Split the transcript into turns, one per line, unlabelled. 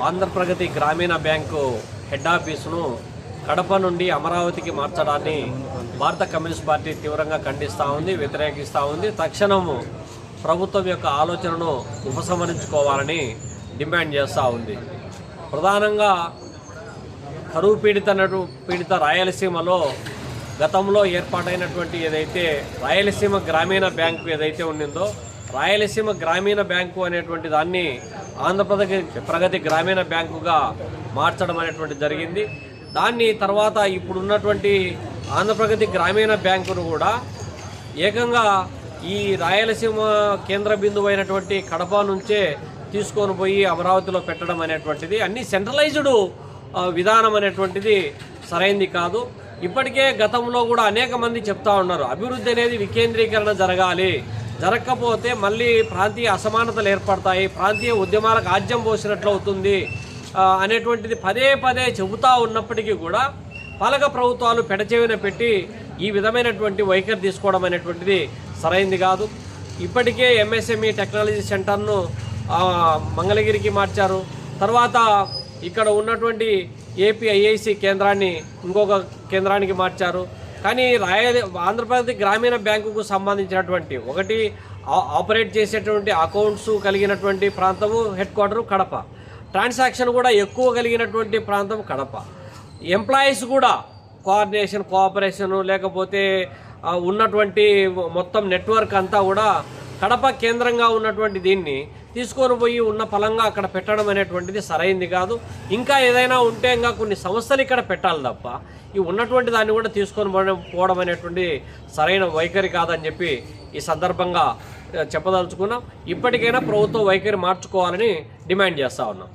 ఆంధ్రప్రగతి గ్రామీణ bank head ఆఫీసును Kadapa నుండి అమరావతికి మార్చడాన్ని భారత కమ్యూనిస్ట్ పార్టీ తీవ్రంగా ఖండిస్తూ ఉంది, వ్యతిరేకిస్తూ ఉంది. తక్షణము ప్రభుత్వం యొక్క ఆలోచనను ఉపసంహరించుకోవాలని డిమాండ్ చేస్తూ ఉంది. ప్రధానంగా కరువు పీడిత రాయలసీమలో గతంలో ఏర్పాటైనటువంటి ఏదైతే రాయలసీమ గ్రామీణ బ్యాంకు ఏదైతే ఉండిందో, రాయలసీమ గ్రామీణ బ్యాంకు అనేటువంటి దాన్ని ఆంధ్రప్రగతి గ్రామీణ బ్యాంకుగా మార్చడం అనేటువంటి జరిగింది. దాన్ని తర్వాత ఇప్పుడున్నటువంటి ఆంధ్రప్రగతి గ్రామీణ బ్యాంకును కూడా ఏకంగా ఈ రాయలసీమ కేంద్ర బిందువు అయినటువంటి కడప నుంచే తీసుకొని పోయి అమరావతిలో పెట్టడం అనేటువంటిది అన్ని సెంట్రలైజ్డ్ విధానం అనేటువంటిది సరైంది కాదు. ఇప్పటికే గతంలో కూడా అనేక మంది చెప్తా ఉన్నారు, అభివృద్ధి అనేది వికేంద్రీకరణ జరగాలి, జరగకపోతే మళ్ళీ ప్రాంతీయ అసమానతలు ఏర్పడతాయి, ప్రాంతీయ ఉద్యమాలకు ఆజ్యం పోసినట్లు అవుతుంది అనేటువంటిది పదే పదే చెబుతూ ఉన్నప్పటికీ కూడా పాలక ప్రభుత్వాలు పెడచెవిన పెట్టి ఈ విధమైనటువంటి వైఖరి తీసుకోవడం అనేటువంటిది సరైంది కాదు. ఇప్పటికే ఎంఎస్ఎంఈ టెక్నాలజీ సెంటర్ను మంగళగిరికి మార్చారు. తర్వాత ఇక్కడ ఉన్నటువంటి ఏపీఐఐసి కేంద్రాన్ని ఇంకొక కేంద్రానికి మార్చారు. కానీ ఆంధ్రప్రదేశ్ గ్రామీణ బ్యాంకుకు సంబంధించినటువంటి ఒకటి ఆపరేట్ చేసేటువంటి అకౌంట్స్ కలిగినటువంటి ప్రాంతము హెడ్ క్వార్టరు కడప, ట్రాన్సాక్షన్ కూడా ఎక్కువ కలిగినటువంటి ప్రాంతం కడప, ఎంప్లాయీస్ కూడా కోఆపరేషను లేకపోతే ఉన్నటువంటి మొత్తం నెట్వర్క్ అంతా కూడా కడప కేంద్రంగా ఉన్నటువంటి దీన్ని తీసుకొని పోయి ఉన్న ఫలంగా అక్కడ పెట్టడం అనేటువంటిది సరైంది కాదు. ఇంకా ఏదైనా ఉంటే ఇంకా కొన్ని సంస్థలు ఇక్కడ పెట్టాలి తప్ప ఈ ఉన్నటువంటి దాన్ని కూడా తీసుకొని పోవడం అనేటువంటి సరైన వైఖరి కాదని చెప్పి ఈ సందర్భంగా చెప్పదలుచుకున్నాం. ఇప్పటికైనా ప్రభుత్వం వైఖరి మార్చుకోవాలని డిమాండ్ చేస్తూ ఉన్నాం.